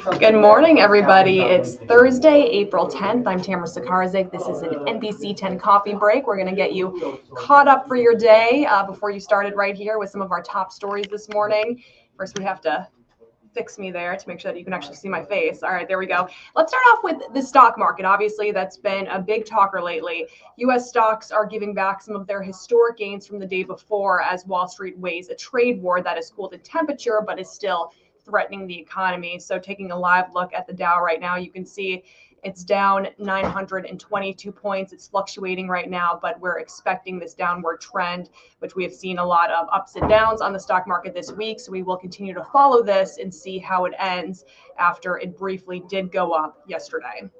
Good morning, everybody. It's Thursday, April 10th. I'm Tamara Sacharczyk. This is an NBC 10 coffee break. We're going to get you caught up for your day before you started right here with some of our top stories this morning. First, we have to fix me there to make sure that you can actually see my face. All right, there we go. Let's start off with the stock market. Obviously, that's been a big talker lately. U.S. stocks are giving back some of their historic gains from the day before as Wall Street weighs a trade war that has cooled in temperature but is still threatening the economy. So taking a live look at the Dow right now, you can see it's down 922 points. It's fluctuating right now, but we're expecting this downward trend, which we have seen a lot of ups and downs on the stock market this week. So we will continue to follow this and see how it ends after it briefly did go up yesterday.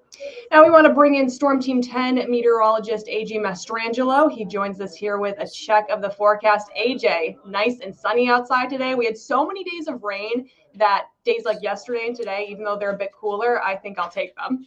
Now we want to bring in Storm Team 10 meteorologist A.J. Mastrangelo. He joins us here with a check of the forecast. A.J., nice and sunny outside today. We had so many days of rain that days like yesterday and today, even though they're a bit cooler, I think I'll take them.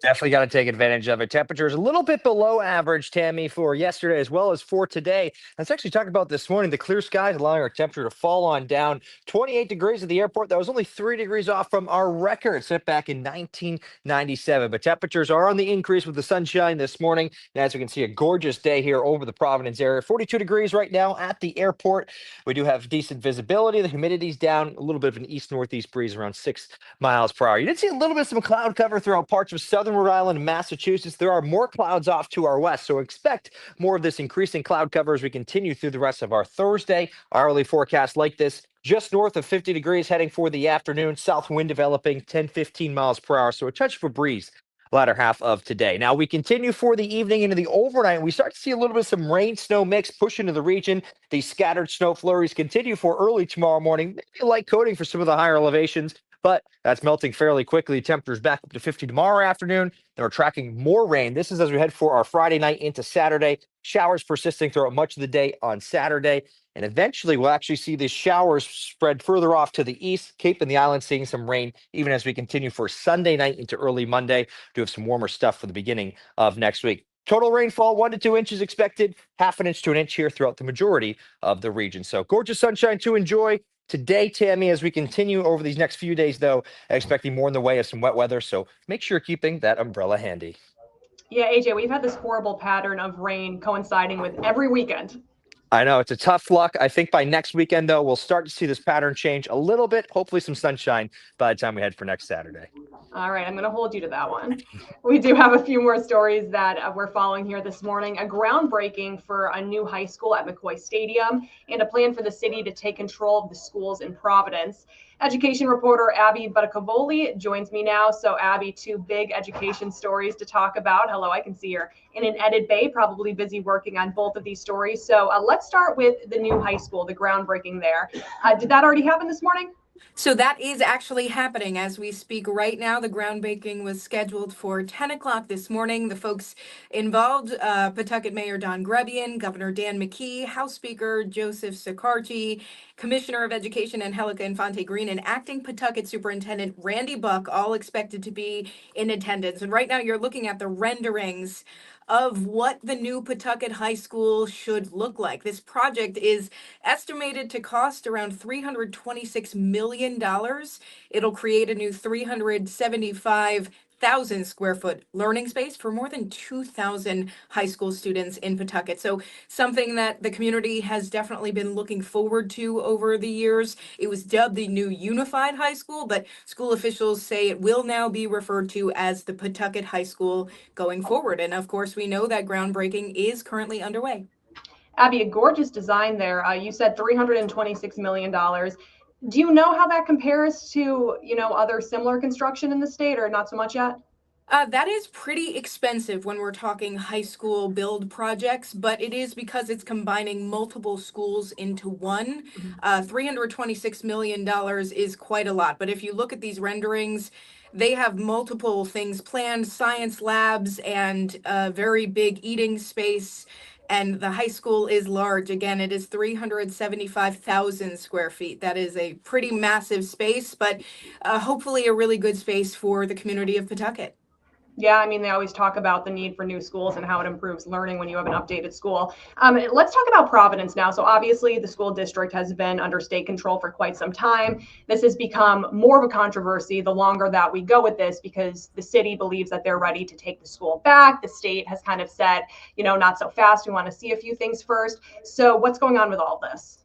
Definitely got to take advantage of it. Temperatures a little bit below average, Tammy, for yesterday as well as for today. Let's actually talk about this morning. The clear skies allowing our temperature to fall on down 28 degrees at the airport. That was only 3 degrees off from our record set back in 1997. But temperatures are on the increase with the sunshine this morning. And as we can see, a gorgeous day here over the Providence area. 42 degrees right now at the airport. We do have decent visibility. The humidity's down, a little bit of an east-northeast breeze around 6 miles per hour. You did see a little bit of some cloud cover throughout parts of southern Rhode Island and Massachusetts. There are more clouds off to our west, so expect more of this increasing cloud cover as we continue through the rest of our Thursday. Hourly forecast like this, just north of 50 degrees heading for the afternoon. South wind developing 10-15 miles per hour, so a touch of a breeze latter half of today. Now we continue for the evening into the overnight. We start to see a little bit of some rain snow mix push into the region. These scattered snow flurries continue for early tomorrow morning. Maybe a light coating for some of the higher elevations, but that's melting fairly quickly. Temperatures back up to 50 tomorrow afternoon. Then we're tracking more rain. This is as we head for our Friday night into Saturday. Showers persisting throughout much of the day on Saturday. And eventually we'll actually see these showers spread further off to the east, Cape and the island seeing some rain, even as we continue for Sunday night into early Monday. Do have some warmer stuff for the beginning of next week. Total rainfall, 1 to 2 inches expected, half an inch to an inch here throughout the majority of the region. So gorgeous sunshine to enjoy. Today, Tammy, as we continue over these next few days, though, expecting more in the way of some wet weather. So make sure you're keeping that umbrella handy. Yeah, AJ, we've had this horrible pattern of rain coinciding with every weekend. I know it's a tough luck. I think by next weekend, though, we'll start to see this pattern change a little bit. Hopefully some sunshine by the time we head for next Saturday. All right, I'm going to hold you to that one. We do have a few more stories that we're following here this morning. A groundbreaking for a new high school at McCoy Stadium and a plan for the city to take control of the schools in Providence. Education reporter Abby Butticavoli joins me now. So Abby, two big education stories to talk about. Hello, I can see you're in an edit bay, probably busy working on both of these stories. So let's start with the new high school, the groundbreaking there. Did that already happen this morning? So that is actually happening as we speak right now. The groundbreaking was scheduled for 10 o'clock this morning. The folks involved, Pawtucket Mayor Don Grebian, Governor Dan McKee, House Speaker Joseph Sicarci, Commissioner of Education Angelica Infante Green, and Acting Pawtucket Superintendent Randy Buck, all expected to be in attendance. And right now you're looking at the renderings of what the new Pawtucket High School should look like. This project is estimated to cost around $326 million. It'll create a new 375,000 square foot learning space for more than 2,000 high school students in Pawtucket. So something that the community has definitely been looking forward to over the years. It was dubbed the new unified high school, but school officials say it will now be referred to as the Pawtucket High School going forward. And of course, we know that groundbreaking is currently underway. Abby, a gorgeous design there. You said $326 million. Do you know how that compares to, other similar construction in the state, or not so much yet? That is pretty expensive when we're talking high school build projects, but it is because it's combining multiple schools into one. $326 million is quite a lot. But if you look at these renderings, they have multiple things planned, science labs and a very big eating space. And the high school is large. Again, it is 375,000 square feet. That is a pretty massive space, but hopefully a really good space for the community of Pawtucket. Yeah, I mean, they always talk about the need for new schools and how it improves learning when you have an updated school. Let's talk about Providence now. So obviously the school district has been under state control for quite some time. This has become more of a controversy the longer that we go with this, because the city believes that they're ready to take the school back. The state has kind of said, not so fast. We want to see a few things first. So what's going on with all this?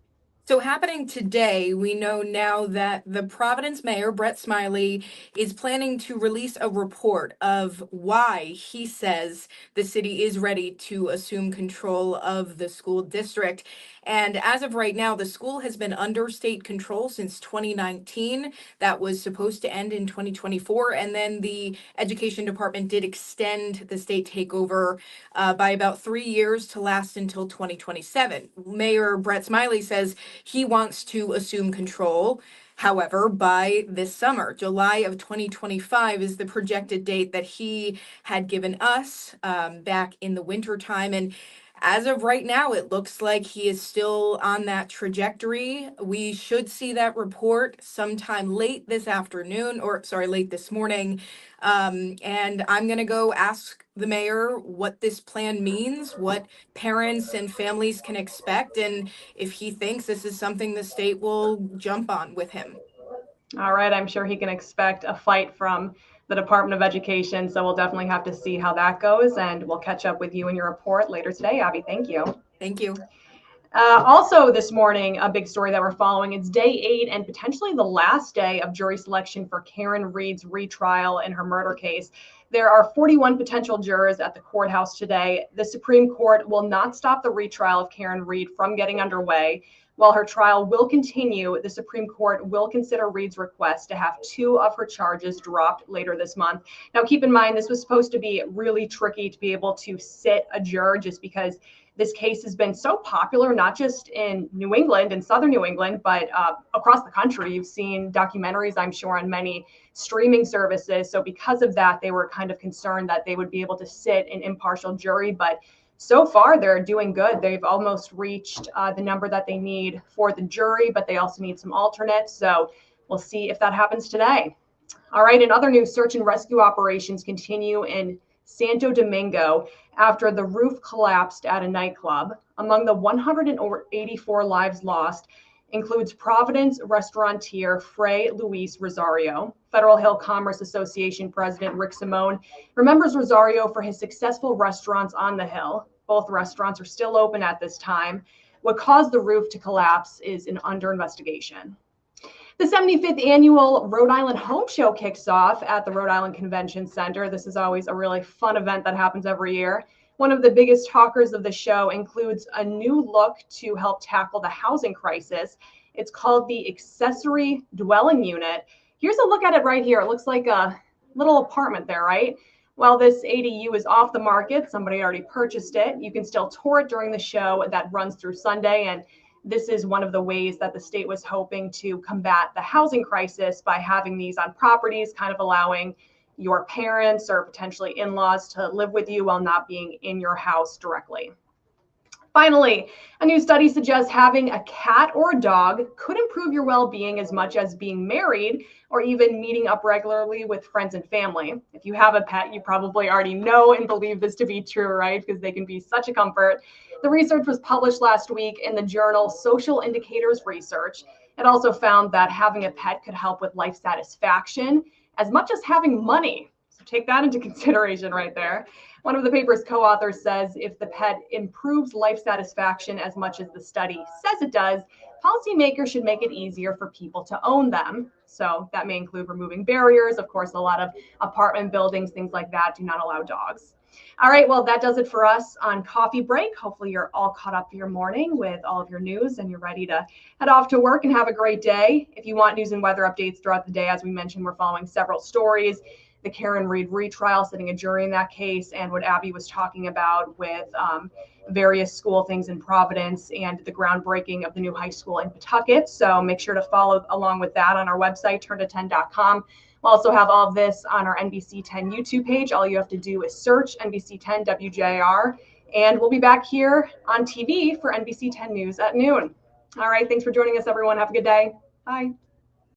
So, happening today, we know now that the Providence mayor, Brett Smiley, is planning to release a report of why he says the city is ready to assume control of the school district. And as of right now, the school has been under state control since 2019. That was supposed to end in 2024. And then the education department did extend the state takeover by about 3 years to last until 2027. Mayor Brett Smiley says he wants to assume control. However, by this summer, July of 2025 is the projected date that he had given us back in the winter time. And as of right now, it looks like he is still on that trajectory. We should see that report sometime late this afternoon, or sorry, late this morning. And I'm going to go ask the mayor what this plan means, what parents and families can expect, and if he thinks this is something the state will jump on with him. All right, I'm sure he can expect a fight from the Department of Education, so we'll definitely have to see how that goes, and we'll catch up with you in your report later today, Abby. Thank you. Thank you. Also this morning, a big story that we're following, it's day 8 and potentially the last day of jury selection for Karen Read's retrial in her murder case. There are 41 potential jurors at the courthouse today. The Supreme Court will not stop the retrial of Karen Read from getting underway. While her trial will continue, the Supreme Court will consider Read's request to have 2 of her charges dropped later this month. Now, keep in mind, this was supposed to be really tricky to be able to sit a juror, just because this case has been so popular, not just in New England and southern New England, but across the country. You've seen documentaries, I'm sure, on many streaming services. So because of that, they were kind of concerned that they would be able to sit an impartial jury. But so far, they're doing good. They've almost reached the number that they need for the jury, but they also need some alternates. So we'll see if that happens today. All right, in other news, search and rescue operations continue in Santo Domingo after the roof collapsed at a nightclub. Among the 184 lives lost includes Providence restaurateur Fray Luis Rosario. Federal Hill Commerce Association President Rick Simone remembers Rosario for his successful restaurants on the Hill. Both restaurants are still open at this time. What caused the roof to collapse is under investigation. The 75th annual Rhode Island Home Show kicks off at the Rhode Island Convention Center. This is always a really fun event that happens every year. One of the biggest talkers of the show includes a new look to help tackle the housing crisis. It's called the accessory dwelling unit. Here's a look at it right here. It looks like a little apartment there, right? While this ADU is off the market, somebody already purchased it. You can still tour it during the show that runs through Sunday, and this is one of the ways that the state was hoping to combat the housing crisis by having these on properties, kind of allowing your parents or potentially in-laws to live with you while not being in your house directly. Finally, a new study suggests having a cat or a dog could improve your well-being as much as being married or even meeting up regularly with friends and family. If you have a pet, you probably already know and believe this to be true, right? Because they can be such a comfort. The research was published last week in the journal Social Indicators Research. It also found that having a pet could help with life satisfaction as much as having money. So take that into consideration right there. One of the paper's co-authors says if the pet improves life satisfaction as much as the study says it does, policymakers should make it easier for people to own them. So that may include removing barriers. Of course, a lot of apartment buildings, things like that, do not allow dogs. All right, well, that does it for us on Coffee Break. Hopefully you're all caught up for your morning with all of your news and you're ready to head off to work and have a great day. If you want news and weather updates throughout the day, as we mentioned, we're following several stories. The Karen Read retrial, sitting a jury in that case, and what Abby was talking about with various school things in Providence and the groundbreaking of the new high school in Pawtucket. So make sure to follow along with that on our website, turnto10.com. We'll also have all of this on our NBC 10 YouTube page. All you have to do is search NBC 10 WJR, and we'll be back here on TV for NBC 10 News at noon. All right, thanks for joining us, everyone. Have a good day. Bye.